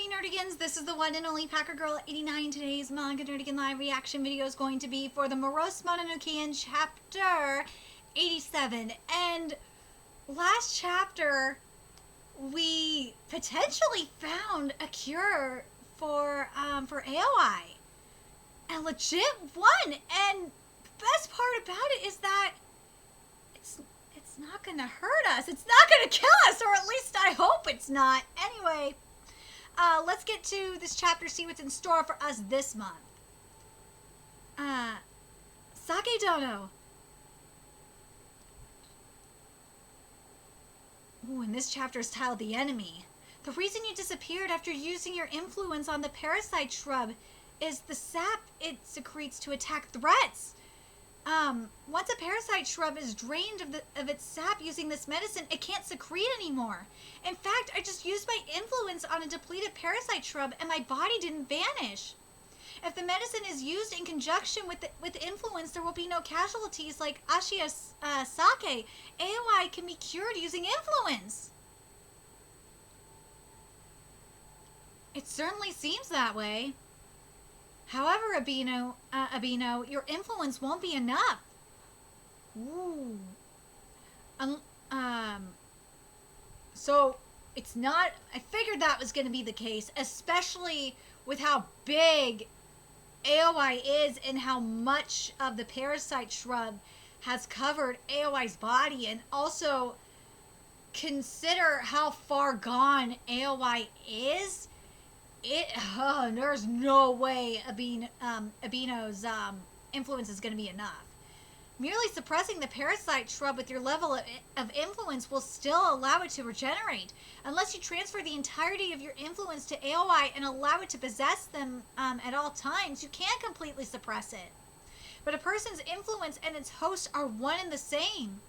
Howdy Nerdigans, this is the one and only Packer Girl 89. Today's Manga Nerdigan live reaction video is going to be for the Morose Mononokean chapter 87. And last chapter, we potentially found a cure for AOI. And legit won. And the best part about it is that it's not gonna hurt us. It's not gonna kill us, or at least I hope it's not. Anyway, let's get to this chapter, see what's in store for us this month. Sake Dono. Ooh, and this chapter is titled The Enemy. The reason you disappeared after using your influence on the parasite shrub is the sap it secretes to attack threats. Once a parasite shrub is drained of its sap using this medicine, it can't secrete anymore. In fact, I just used my influence on a depleted parasite shrub and my body didn't vanish. If the medicine is used in conjunction with influence, there will be no casualties like Ashiya Sake. AOI can be cured using influence. It certainly seems that way. However, Abino, your influence won't be enough. Ooh. So it's not. I figured that was going to be the case, especially with how big AOI is and how much of the parasite shrub has covered AOI's body, and also consider how far gone AOI is. There's no way Abino's influence is going to be enough. Merely suppressing the parasite shrub with your level of influence will still allow it to regenerate. Unless you transfer the entirety of your influence to AOI and allow it to possess them at all times, you can't completely suppress it. But a person's influence and its host are one and the same.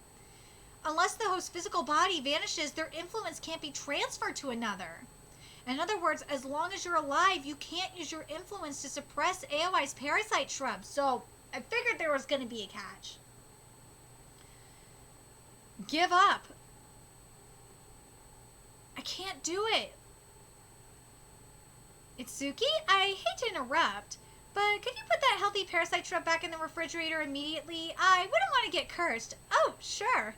Unless the host's physical body vanishes, their influence can't be transferred to another. In other words, as long as you're alive, you can't use your influence to suppress AOI's parasite shrub. So I figured there was going to be a catch. Give up. I can't do it. Itsuki, I hate to interrupt, but could you put that healthy parasite shrub back in the refrigerator immediately? I wouldn't want to get cursed. Oh, sure.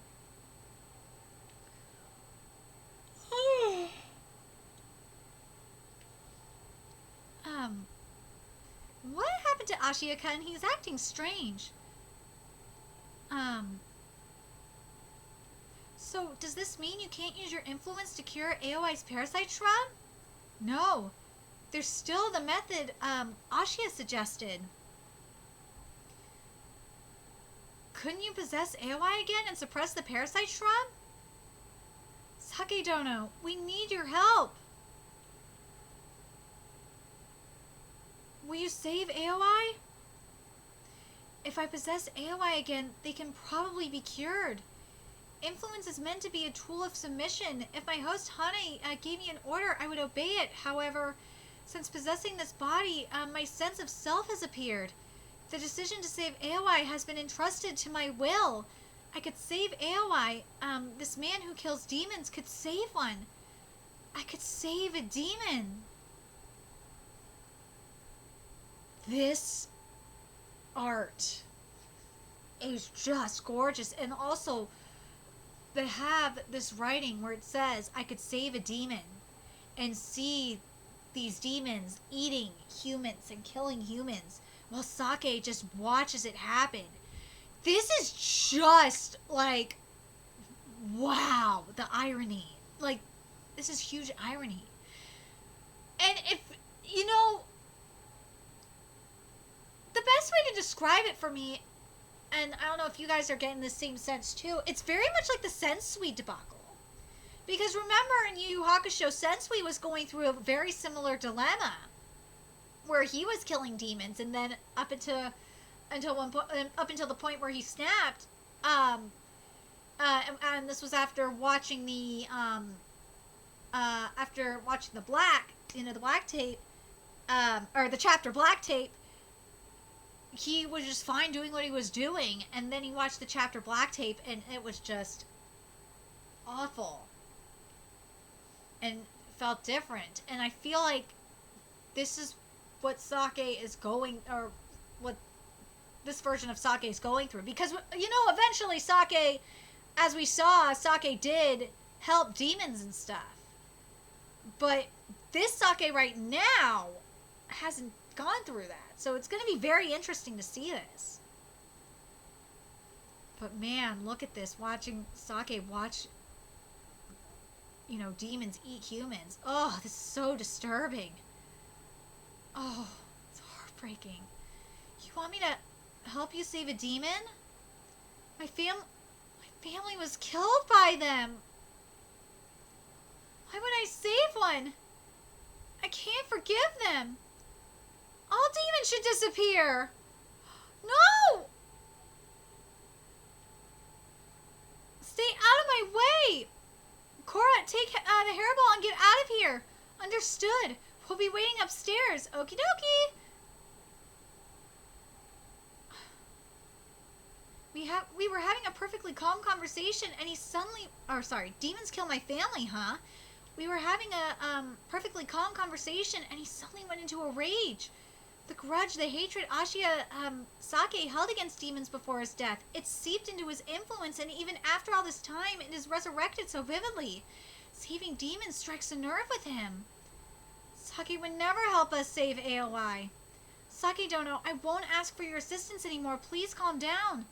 What happened to Ashiya-kun? He's acting strange. So does this mean you can't use your influence to cure AOI's parasite shrub? No. There's still the method, Ashiya suggested. Couldn't you possess AOI again and suppress the parasite shrub? Sake Dono, we need your help. Will you save AOI? If I possess AOI again, they can probably be cured. Influence is meant to be a tool of submission. If my host Hane gave me an order, I would obey it. However, since possessing this body, my sense of self has appeared. The decision to save AOI has been entrusted to my will. I could save AOI. This man who kills demons could save one. I could save a demon. This art is just gorgeous. And also, they have this writing where it says, I could save a demon, and see these demons eating humans and killing humans while Sake just watches it happen. This is just like, wow, the irony. Like, this is huge irony. And if, you know, the best way to describe it for me, and I don't know if you guys are getting the same sense too, it's very much like the Sensui debacle. Because remember, in Yu Yu Hakusho, Sensui was going through a very similar dilemma, where he was killing demons, and then up until the point where he snapped, and this was after watching the black, the black tape, or the chapter black tape. He was just fine doing what he was doing, and then he watched the chapter black tape, and it was just awful. And felt different. And I feel like this is what Sake is going, or what this version of Sake is going through. Because, you know, eventually Sake, as we saw, Sake did help demons and stuff. But this Sake right now hasn't gone through that. So it's going to be very interesting to see this. But man, look at this. Watching Sake watch, you know, demons eat humans. Oh, this is so disturbing. Oh, it's heartbreaking. You want me to help you save a demon? My family was killed by them. Why would I save one? I can't forgive them. All demons should disappear. No! Stay out of my way. Cora, take the hairball and get out of here. Understood. We'll be waiting upstairs. Okie dokie. We were having a perfectly calm conversation and he suddenly... Or sorry, demons kill my family, huh? We were having a perfectly calm conversation and he suddenly went into a rage. The grudge, the hatred Ashiya Sake held against demons before his death, it seeped into his influence, and even after all this time, it is resurrected so vividly. Saving demons strikes a nerve with him. Sake would never help us save AOI. Sake Dono, I won't ask for your assistance anymore. Please calm down.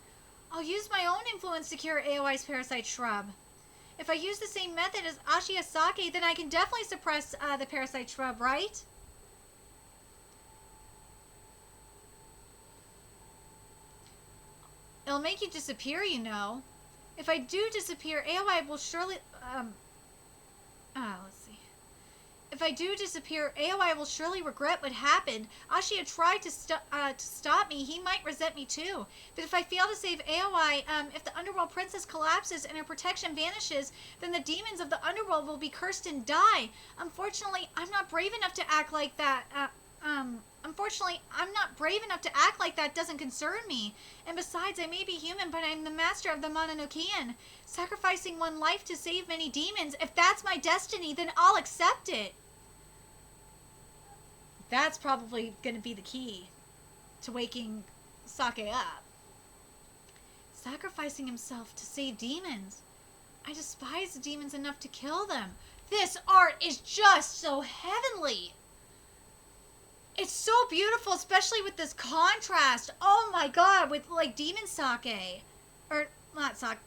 I'll use my own influence to cure AOI's parasite shrub. If I use the same method as Ashiya Sake, then I can definitely suppress the parasite shrub, right? It'll make you disappear, you know. If I do disappear, AOI will surely... let's see. If I do disappear, AOI will surely regret what happened. Ashiya tried to stop me. He might resent me too. But if I fail to save AOI, if the Underworld Princess collapses and her protection vanishes, then the demons of the Underworld will be cursed and die. Unfortunately, I'm not brave enough to act like that. Unfortunately, I'm not brave enough to act like that doesn't concern me. And besides, I may be human, but I'm the master of the Mononokean. Sacrificing one life to save many demons, if that's my destiny, then I'll accept it. That's probably going to be the key to waking Sake up. Sacrificing himself to save demons. I despise the demons enough to kill them. This art is just so heavenly. It's so beautiful, especially with this contrast. Oh my god, with like demon Sake. Or, not Sake.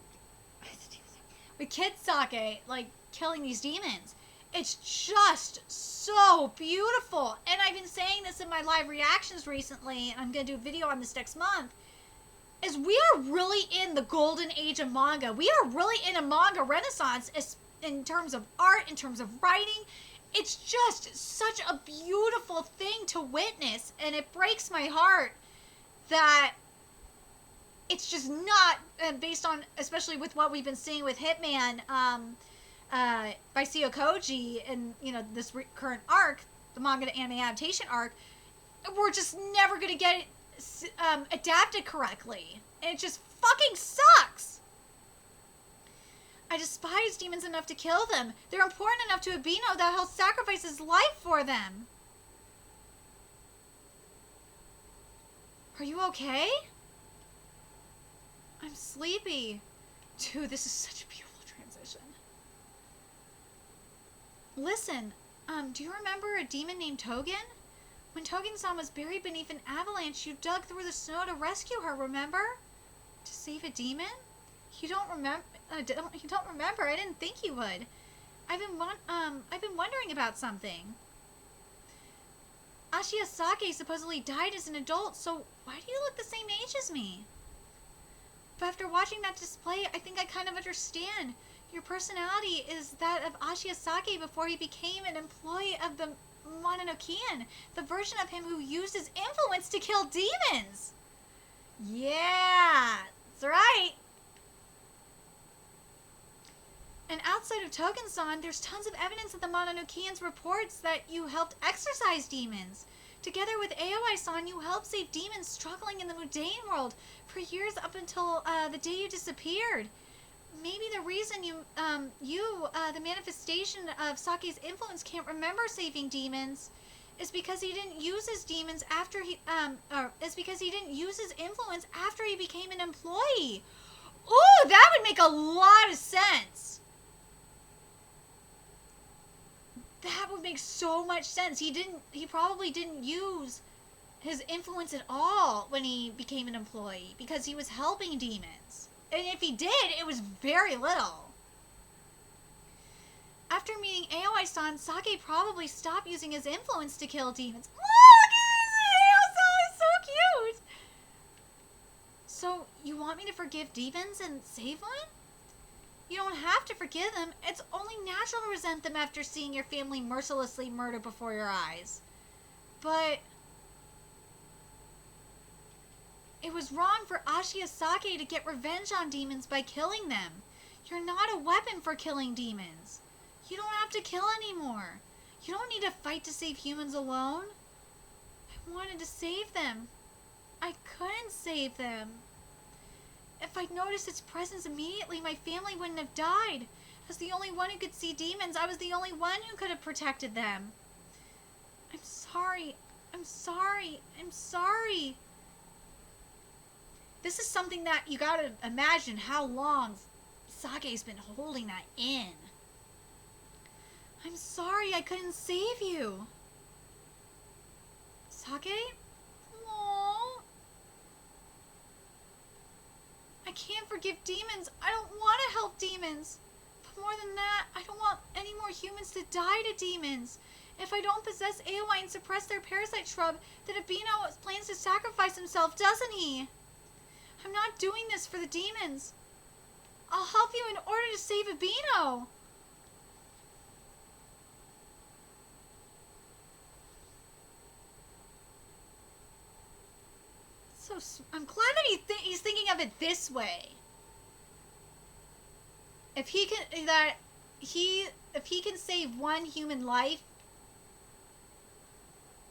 With kid Sake, like killing these demons. It's just so beautiful. And I've been saying this in my live reactions recently, and I'm going to do a video on this next month, is we are really in the golden age of manga. We are really in a manga renaissance in terms of art, in terms of writing. It's just such a beautiful thing to witness, and it breaks my heart that it's just not based on, especially with what we've been seeing with Hitman by Seo Koji and, you know, this current arc, the manga to anime adaptation arc, we're just never going to get it adapted correctly. And it just fucking sucks. I despise demons enough to kill them. They're important enough to Abino that he'll sacrifice his life for them. Are you okay? I'm sleepy. Dude, this is such a beautiful transition. Listen, do you remember a demon named Togen? When Togen-san was buried beneath an avalanche, you dug through the snow to rescue her, remember? To save a demon? You don't remember? You don't remember? I didn't think you would. I've been wondering about something. Ashiya Sake supposedly died as an adult, so why do you look the same age as me? But after watching that display, I think I kind of understand. Your personality is that of Ashiya Sake before he became an employee of the Mononokean, the version of him who used his influence to kill demons. Yeah, that's right. And outside of Togen-san, there's tons of evidence that the Mononokeans reports that you helped exorcise demons. Together with Aoi-san, you helped save demons struggling in the mundane world for years up until the day you disappeared. maybe the reason the manifestation of Sake's influence can't remember saving demons is because he didn't use his demons after or is because he didn't use his influence after he became an employee. Ooh, that would make a lot of sense. That would make so much sense. He probably didn't use his influence at all when he became an employee because he was helping demons. And if he did, it was very little. After meeting Aoi-san, Sake probably stopped using his influence to kill demons. Oh, look at this! Aoi-san is so cute! So, you want me to forgive demons and save one? You don't have to forgive them. It's only natural to resent them after seeing your family mercilessly murdered before your eyes. But it was wrong for Ashiya Sake to get revenge on demons by killing them. You're not a weapon for killing demons. You don't have to kill anymore. You don't need to fight to save humans alone. I wanted to save them. I couldn't save them. If I'd noticed its presence immediately, my family wouldn't have died. As the only one who could see demons, I was the only one who could have protected them. I'm sorry. I'm sorry. I'm sorry. This is something that you gotta imagine how long Sake's been holding that in. I'm sorry I couldn't save you. Sake? Aww. I can't forgive demons. I don't want to help demons. But more than that, I don't want any more humans to die to demons. If I don't possess Aoi and suppress their parasite shrub, then Abino plans to sacrifice himself, doesn't he? I'm not doing this for the demons. I'll help you in order to save Abino. I'm glad that he's thinking of it this way. If he can save one human life,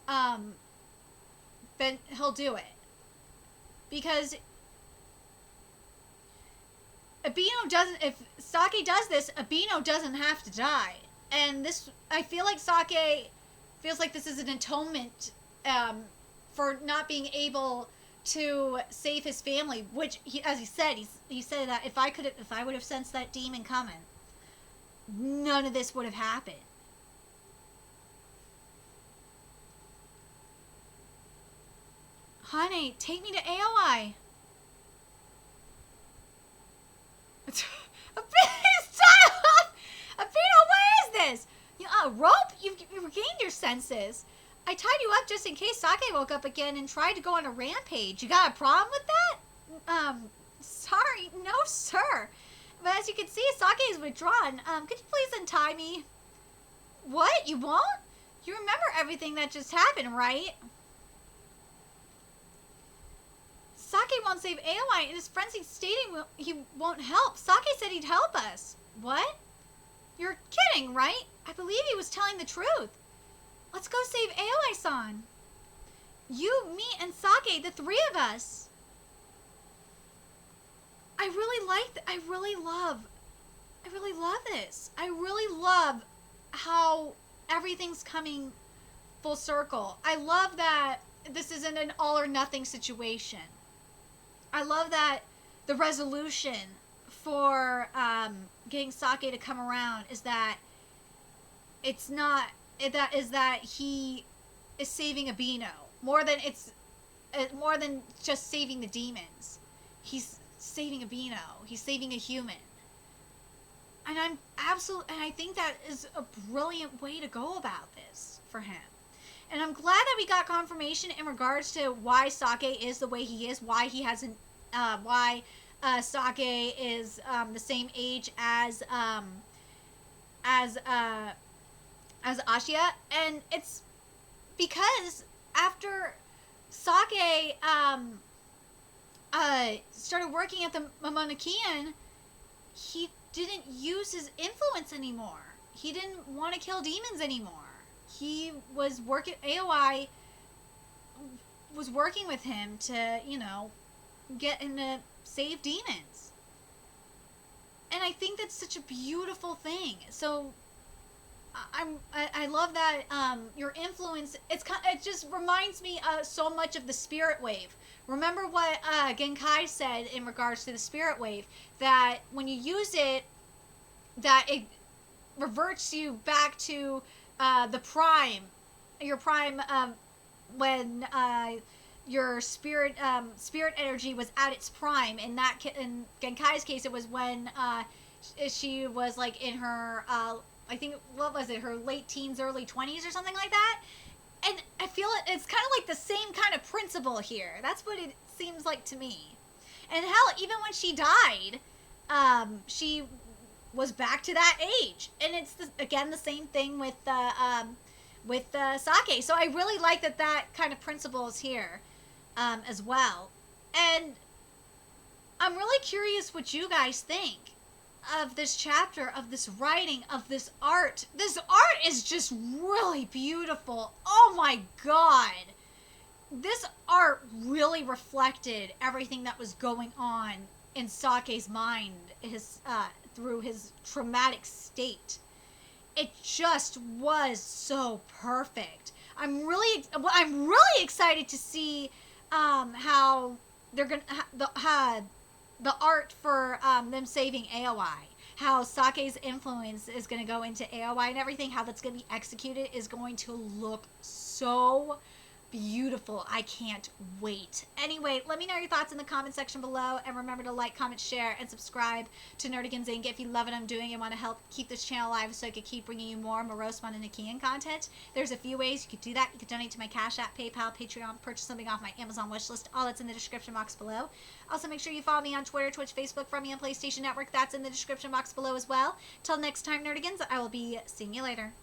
then he'll do it. Because if Sake does this, Abino doesn't have to die. And this, I feel like Sake feels like this is an atonement for not being able to save his family, which as he said that if I would have sensed that demon coming, none of this would have happened. Honey, take me to Aoi. Stop! Abino, what is this? A rope? You've regained your senses. I tied you up just in case Sake woke up again and tried to go on a rampage. You got a problem with that? Sorry. No, sir. But as you can see, Sake is withdrawn. Could you please untie me? What? You won't? You remember everything that just happened, right? Sake won't save Aoi. In his frenzied stating he won't help. Sake said he'd help us. What? You're kidding, right? I believe he was telling the truth. Let's go save Aoi-san. You, me, and Sake, the three of us. I really love this. I really love how everything's coming full circle. I love that this isn't an all or nothing situation. I love that the resolution for getting Sake to come around is that it's not that he is saving Abino more than just saving the demons. He's saving Abino. He's saving a human. And I think that is a brilliant way to go about this for him. And I'm glad that we got confirmation in regards to why Sake is the way he is, why he hasn't, why Sake is the same age as Ashiya, and it's because after Sake started working at the Mononokean, he didn't use his influence anymore. He didn't want to kill demons anymore. He was working. Aoi was working with him to, get him to save demons. And I think that's such a beautiful thing. So I love that your influence. It just reminds me so much of the spirit wave. Remember what Genkai said in regards to the spirit wave, that when you use it, that it reverts you back to the prime, your prime, when your spirit energy was at its prime. In Genkai's case, it was when she was like in her I think, what was it, her late teens, early 20s or something like that. And I feel it's kind of like the same kind of principle here. That's what it seems like to me. And hell, even when she died, she was back to that age. And it's again the same thing with Sake. So I really like that kind of principle is here as well. And I'm really curious what you guys think of this chapter, of this writing, of this art. This art is just really beautiful. Oh my god. This art really reflected everything that was going on in Sake's mind, through his traumatic state. It just was so perfect. I'm really excited to see how they're gonna the art for them saving AOI. How Sake's influence is going to go into AOI and everything. How that's going to be executed is going to look so beautiful. I can't wait. Anyway, let me know your thoughts in the comment section below, and remember to like, comment, share, and subscribe to Nerdigans Inc. if you love what I'm doing and want to help keep this channel alive so I can keep bringing you more Morose Mononokean content. There's a few ways you could do that. You could donate to my Cash App, PayPal, Patreon, purchase something off my Amazon wishlist. All that's in the description box below. Also, make sure you follow me on Twitter, Twitch, Facebook, from me on PlayStation Network. That's in the description box below as well. Till next time, Nerdigans, I will be seeing you later.